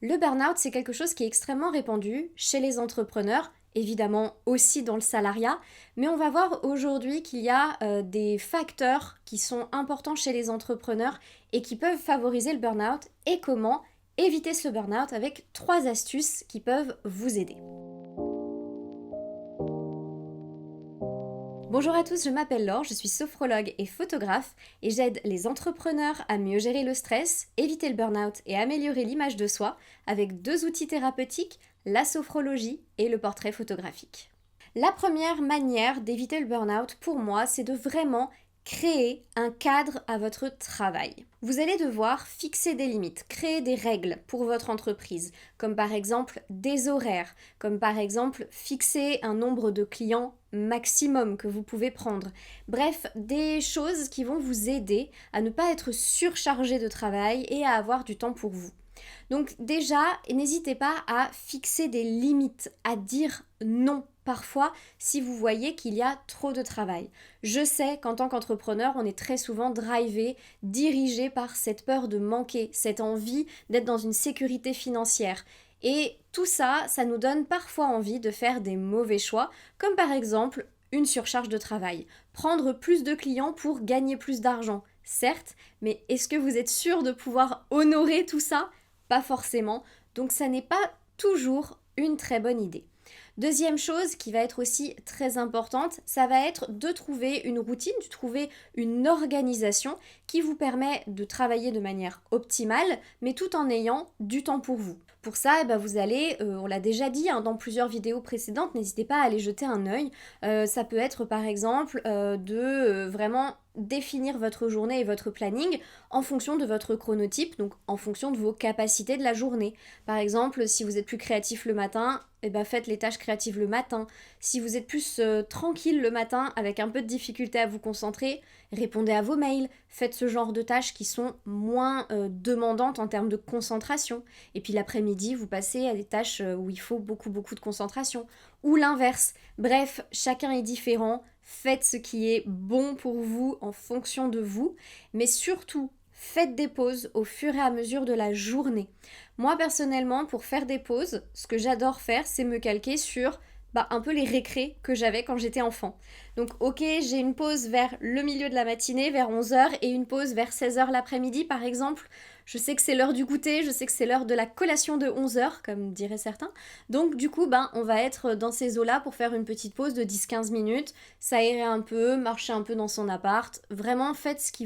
Le burn-out, c'est quelque chose qui est extrêmement répandu chez les entrepreneurs, évidemment aussi dans le salariat, mais on va voir aujourd'hui qu'il y a des facteurs qui sont importants chez les entrepreneurs et qui peuvent favoriser le burn-out et comment éviter ce burn-out avec 3 astuces qui peuvent vous aider. Bonjour à tous, je m'appelle Laure, je suis sophrologue et photographe et j'aide les entrepreneurs à mieux gérer le stress, éviter le burn-out et améliorer l'image de soi avec 2 outils thérapeutiques, la sophrologie et le portrait photographique. La première manière d'éviter le burn-out pour moi, c'est de vraiment créer un cadre à votre travail. Vous allez devoir fixer des limites, créer des règles pour votre entreprise, comme par exemple des horaires, comme par exemple fixer un nombre de clients maximum que vous pouvez prendre. Bref, des choses qui vont vous aider à ne pas être surchargé de travail et à avoir du temps pour vous. Donc déjà, n'hésitez pas à fixer des limites, à dire non parfois si vous voyez qu'il y a trop de travail. Je sais qu'en tant qu'entrepreneur, on est très souvent drivé, dirigé par cette peur de manquer, cette envie d'être dans une sécurité financière. Et tout ça, ça nous donne parfois envie de faire des mauvais choix, comme par exemple une surcharge de travail. Prendre plus de clients pour gagner plus d'argent, certes, mais est-ce que vous êtes sûr de pouvoir honorer tout ça? Pas forcément, donc ça n'est pas toujours une très bonne idée. Deuxième chose qui va être aussi très importante, ça va être de trouver une routine, de trouver une organisation qui vous permet de travailler de manière optimale, mais tout en ayant du temps pour vous. Pour ça, vous allez, on l'a déjà dit dans plusieurs vidéos précédentes, n'hésitez pas à aller jeter un œil. Ça peut être par exemple de vraiment définir votre journée et votre planning en fonction de votre chronotype, donc en fonction de vos capacités de la journée. Par exemple, si vous êtes plus créatif le matin, faites les tâches créatives le matin. Si vous êtes plus tranquille le matin, avec un peu de difficulté à vous concentrer, répondez à vos mails, faites ce genre de tâches qui sont moins demandantes en termes de concentration. Et puis l'après-midi, vous passez à des tâches où il faut beaucoup de concentration. Ou l'inverse. Bref, chacun est différent. Faites ce qui est bon pour vous en fonction de vous. Mais surtout, faites des pauses au fur et à mesure de la journée. Moi personnellement, pour faire des pauses, ce que j'adore faire, c'est me calquer sur un peu les récrés que j'avais quand j'étais enfant. Donc ok, j'ai une pause vers le milieu de la matinée, vers 11 h, et une pause vers 16 h l'après-midi par exemple. Je sais que c'est l'heure du goûter, je sais que c'est l'heure de la collation de 11 h, comme diraient certains. Donc du coup, on va être dans ces eaux-là pour faire une petite pause de 10-15 minutes, s'aérer un peu, marcher un peu dans son appart. Vraiment, faites ce qui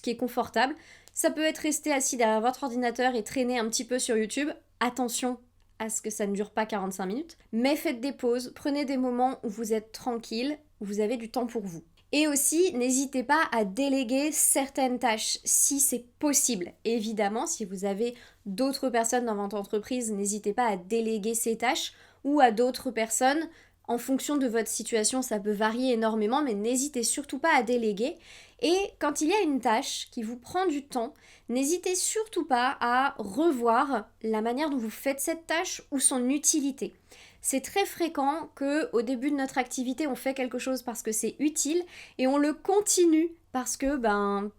est confortable. Ça peut être rester assis derrière votre ordinateur et traîner un petit peu sur YouTube. Attention à ce que ça ne dure pas 45 minutes. Mais faites des pauses, prenez des moments où vous êtes tranquille, où vous avez du temps pour vous. Et aussi, n'hésitez pas à déléguer certaines tâches si c'est possible. Évidemment, si vous avez d'autres personnes dans votre entreprise, n'hésitez pas à déléguer ces tâches ou à d'autres personnes. En fonction de votre situation, ça peut varier énormément, mais n'hésitez surtout pas à déléguer. Et quand il y a une tâche qui vous prend du temps, n'hésitez surtout pas à revoir la manière dont vous faites cette tâche ou son utilité. C'est très fréquent qu'au début de notre activité, on fait quelque chose parce que c'est utile et on le continue parce que,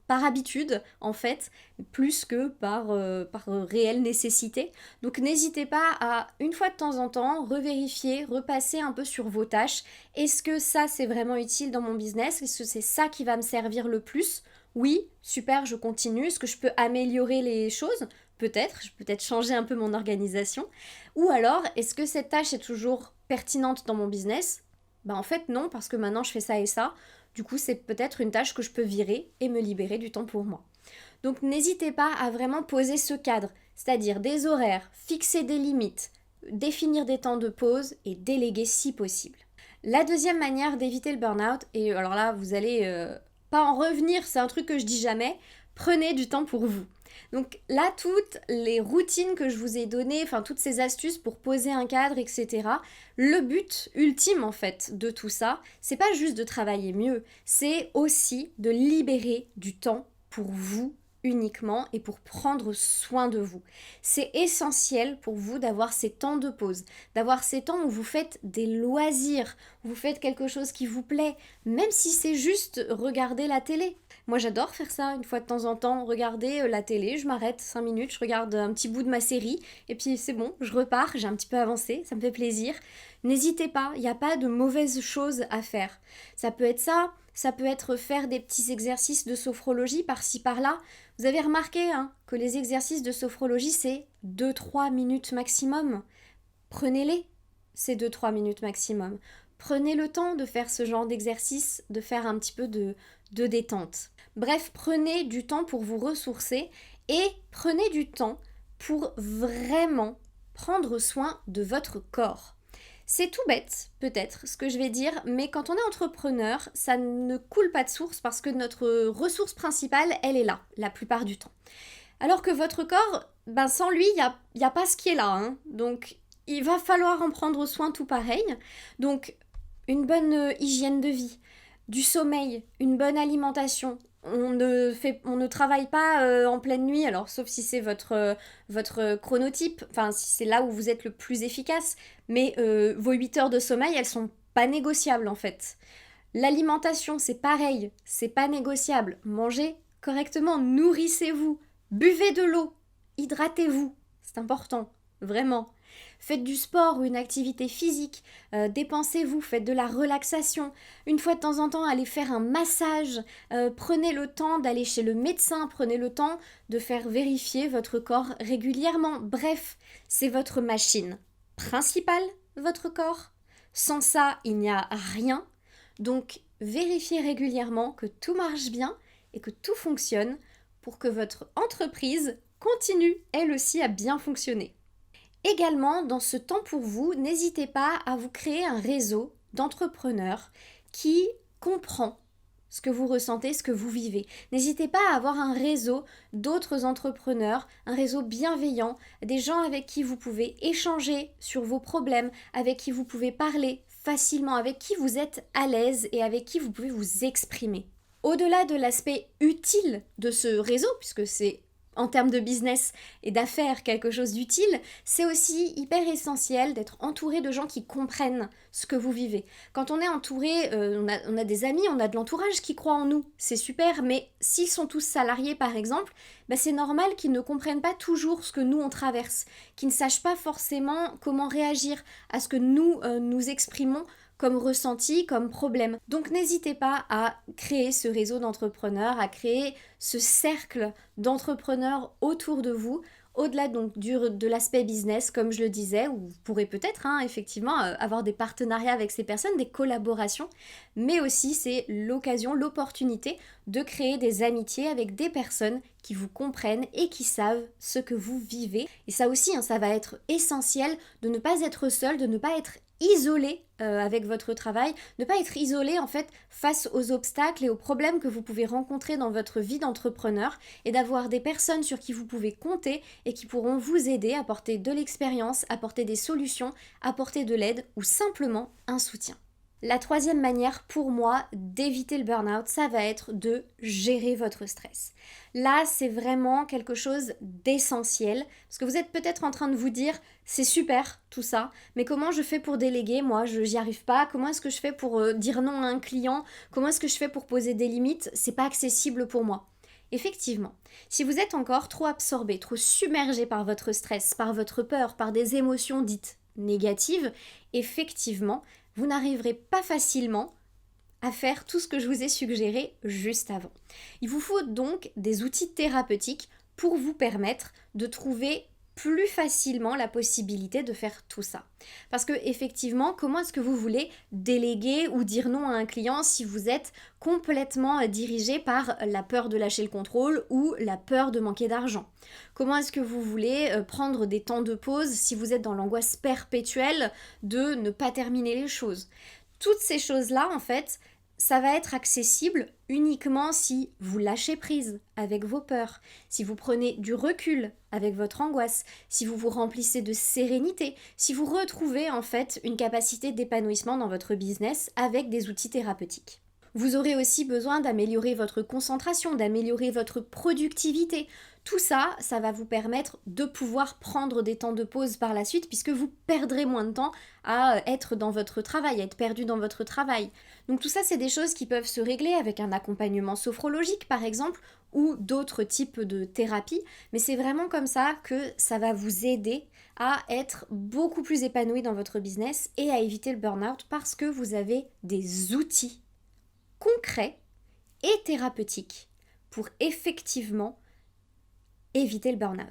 par habitude, en fait, plus que par réelle nécessité. Donc n'hésitez pas à, une fois de temps en temps, revérifier, repasser un peu sur vos tâches. Est-ce que ça, c'est vraiment utile dans mon business? Est-ce que c'est ça qui va me servir le plus? Oui, super, je continue. Est-ce que je peux améliorer les choses? Peut-être, je peux peut-être changer un peu mon organisation. Ou alors, est-ce que cette tâche est toujours pertinente dans mon business? En fait, non, parce que maintenant je fais ça et ça. Du coup, c'est peut-être une tâche que je peux virer et me libérer du temps pour moi. Donc, n'hésitez pas à vraiment poser ce cadre, c'est-à-dire des horaires, fixer des limites, définir des temps de pause et déléguer si possible. La deuxième manière d'éviter le burn-out, et alors là, vous allez pas en revenir, c'est un truc que je dis jamais, prenez du temps pour vous. Donc là, toutes les routines que je vous ai données, toutes ces astuces pour poser un cadre, etc. Le but ultime en fait de tout ça, c'est pas juste de travailler mieux, c'est aussi de libérer du temps pour vous uniquement et pour prendre soin de vous. C'est essentiel pour vous d'avoir ces temps de pause, d'avoir ces temps où vous faites des loisirs, où vous faites quelque chose qui vous plaît, même si c'est juste regarder la télé. Moi j'adore faire ça une fois de temps en temps, regarder la télé, je m'arrête 5 minutes, je regarde un petit bout de ma série et puis c'est bon, je repars, j'ai un petit peu avancé, ça me fait plaisir. N'hésitez pas, il n'y a pas de mauvaises choses à faire. Ça peut être ça peut être faire des petits exercices de sophrologie par-ci par-là. Vous avez remarqué que les exercices de sophrologie c'est 2-3 minutes maximum. Prenez-les, ces 2-3 minutes maximum. Prenez le temps de faire ce genre d'exercice, de faire un petit peu de détente. Bref, prenez du temps pour vous ressourcer et prenez du temps pour vraiment prendre soin de votre corps. C'est tout bête, peut-être, ce que je vais dire, mais quand on est entrepreneur, ça ne coule pas de source parce que notre ressource principale, elle est là, la plupart du temps. Alors que votre corps, sans lui, il y a pas ce qui est là. Donc, il va falloir en prendre soin tout pareil. Donc, une bonne hygiène de vie, du sommeil, une bonne alimentation. On ne travaille pas en pleine nuit, alors sauf si c'est votre chronotype, enfin si c'est là où vous êtes le plus efficace, mais vos 8 heures de sommeil, elles sont pas négociables en fait. L'alimentation, c'est pareil, c'est pas négociable. Mangez correctement, nourrissez-vous, buvez de l'eau, hydratez-vous, c'est important, vraiment. Faites du sport ou une activité physique, dépensez-vous, faites de la relaxation. Une fois de temps en temps, allez faire un massage, prenez le temps d'aller chez le médecin, prenez le temps de faire vérifier votre corps régulièrement. Bref, c'est votre machine principale, votre corps. Sans ça, il n'y a rien. Donc, vérifiez régulièrement que tout marche bien et que tout fonctionne pour que votre entreprise continue, elle aussi, à bien fonctionner. Également, dans ce temps pour vous, n'hésitez pas à vous créer un réseau d'entrepreneurs qui comprend ce que vous ressentez, ce que vous vivez. N'hésitez pas à avoir un réseau d'autres entrepreneurs, un réseau bienveillant, des gens avec qui vous pouvez échanger sur vos problèmes, avec qui vous pouvez parler facilement, avec qui vous êtes à l'aise et avec qui vous pouvez vous exprimer. Au-delà de l'aspect utile de ce réseau, puisque c'est en termes de business et d'affaires quelque chose d'utile, c'est aussi hyper essentiel d'être entouré de gens qui comprennent ce que vous vivez. Quand on est entouré, on a des amis, on a de l'entourage qui croit en nous, c'est super, mais s'ils sont tous salariés par exemple, c'est normal qu'ils ne comprennent pas toujours ce que nous on traverse, qu'ils ne sachent pas forcément comment réagir à ce que nous exprimons comme ressenti, comme problème. Donc n'hésitez pas à créer ce réseau d'entrepreneurs, à créer ce cercle d'entrepreneurs autour de vous, au-delà donc de l'aspect business, comme je le disais, où vous pourrez peut-être effectivement avoir des partenariats avec ces personnes, des collaborations, mais aussi c'est l'occasion, l'opportunité de créer des amitiés avec des personnes qui vous comprennent et qui savent ce que vous vivez. Et ça aussi, ça va être essentiel de ne pas être seul, de ne pas être isolé avec votre travail, ne pas être isolé en fait face aux obstacles et aux problèmes que vous pouvez rencontrer dans votre vie d'entrepreneur et d'avoir des personnes sur qui vous pouvez compter et qui pourront vous aider, apporter de l'expérience, apporter des solutions, apporter de l'aide ou simplement un soutien. La troisième manière pour moi d'éviter le burn-out, ça va être de gérer votre stress. Là, c'est vraiment quelque chose d'essentiel parce que vous êtes peut-être en train de vous dire c'est super tout ça, mais comment je fais pour déléguer? Moi, j'y arrive pas. Comment est-ce que je fais pour dire non à un client? Comment est-ce que je fais pour poser des limites? C'est pas accessible pour moi. Effectivement, si vous êtes encore trop absorbé, trop submergé par votre stress, par votre peur, par des émotions dites négatives, effectivement, vous n'arriverez pas facilement à faire tout ce que je vous ai suggéré juste avant. Il vous faut donc des outils thérapeutiques pour vous permettre de trouver plus facilement la possibilité de faire tout ça. Parce que effectivement, comment est-ce que vous voulez déléguer ou dire non à un client si vous êtes complètement dirigé par la peur de lâcher le contrôle ou la peur de manquer d'argent? Comment est-ce que vous voulez prendre des temps de pause si vous êtes dans l'angoisse perpétuelle de ne pas terminer les choses? Toutes ces choses-là, en fait, ça va être accessible uniquement si vous lâchez prise avec vos peurs, si vous prenez du recul avec votre angoisse, si vous vous remplissez de sérénité, si vous retrouvez en fait une capacité d'épanouissement dans votre business avec des outils thérapeutiques. Vous aurez aussi besoin d'améliorer votre concentration, d'améliorer votre productivité. Tout ça, ça va vous permettre de pouvoir prendre des temps de pause par la suite puisque vous perdrez moins de temps à être dans votre travail, à être perdu dans votre travail. Donc tout ça, c'est des choses qui peuvent se régler avec un accompagnement sophrologique par exemple ou d'autres types de thérapies, mais c'est vraiment comme ça que ça va vous aider à être beaucoup plus épanoui dans votre business et à éviter le burn-out parce que vous avez des outils concrets et thérapeutiques pour effectivement éviter le burn-out.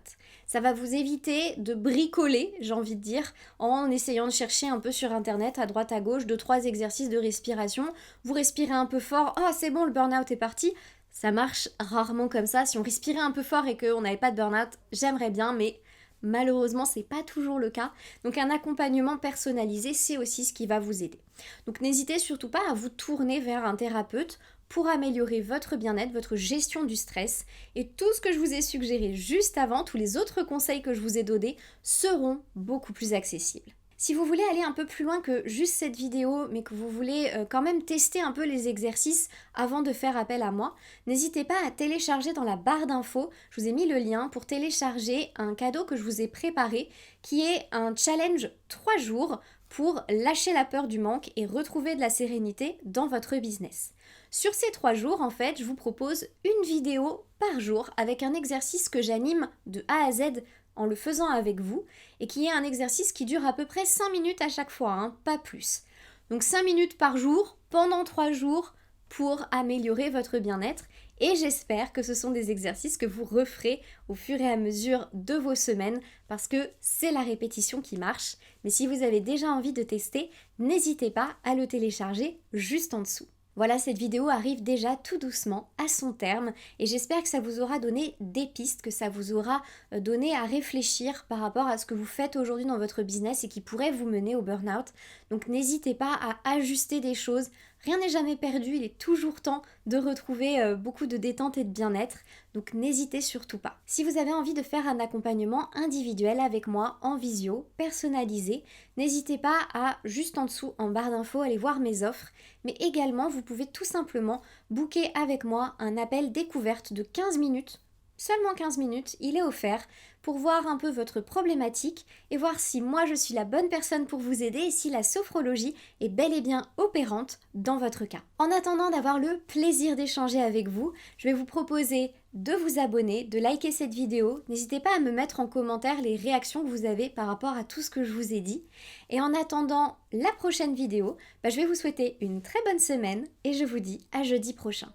Ça va vous éviter de bricoler, j'ai envie de dire, en essayant de chercher un peu sur internet, à droite à gauche, 2-3 exercices de respiration. Vous respirez un peu fort, oh c'est bon, le burn-out est parti. Ça marche rarement comme ça. Si on respirait un peu fort et qu'on n'avait pas de burn-out, j'aimerais bien, mais malheureusement, c'est pas toujours le cas. Donc un accompagnement personnalisé, c'est aussi ce qui va vous aider. Donc n'hésitez surtout pas à vous tourner vers un thérapeute pour améliorer votre bien-être, votre gestion du stress. Et tout ce que je vous ai suggéré juste avant, tous les autres conseils que je vous ai donnés, seront beaucoup plus accessibles. Si vous voulez aller un peu plus loin que juste cette vidéo, mais que vous voulez quand même tester un peu les exercices avant de faire appel à moi, n'hésitez pas à télécharger dans la barre d'infos, je vous ai mis le lien pour télécharger un cadeau que je vous ai préparé, qui est un challenge 3 jours pour lâcher la peur du manque et retrouver de la sérénité dans votre business. Sur ces 3 jours, en fait, je vous propose une vidéo par jour avec un exercice que j'anime de A à Z en le faisant avec vous et qui est un exercice qui dure à peu près 5 minutes à chaque fois, hein, pas plus. Donc 5 minutes par jour pendant 3 jours pour améliorer votre bien-être et j'espère que ce sont des exercices que vous referez au fur et à mesure de vos semaines parce que c'est la répétition qui marche. Mais si vous avez déjà envie de tester, n'hésitez pas à le télécharger juste en dessous. Voilà, cette vidéo arrive déjà tout doucement à son terme et j'espère que ça vous aura donné des pistes, que ça vous aura donné à réfléchir par rapport à ce que vous faites aujourd'hui dans votre business et qui pourrait vous mener au burn-out. Donc n'hésitez pas à ajuster des choses. Rien n'est jamais perdu, il est toujours temps de retrouver beaucoup de détente et de bien-être. Donc n'hésitez surtout pas. Si vous avez envie de faire un accompagnement individuel avec moi en visio, personnalisé, n'hésitez pas à, juste en dessous, en barre d'infos, aller voir mes offres. Mais également, vous pouvez tout simplement booker avec moi un appel découverte de 15 minutes. Seulement 15 minutes, il est offert pour voir un peu votre problématique et voir si moi je suis la bonne personne pour vous aider et si la sophrologie est bel et bien opérante dans votre cas. En attendant d'avoir le plaisir d'échanger avec vous, je vais vous proposer de vous abonner, de liker cette vidéo. N'hésitez pas à me mettre en commentaire les réactions que vous avez par rapport à tout ce que je vous ai dit. Et en attendant la prochaine vidéo, je vais vous souhaiter une très bonne semaine et je vous dis à jeudi prochain.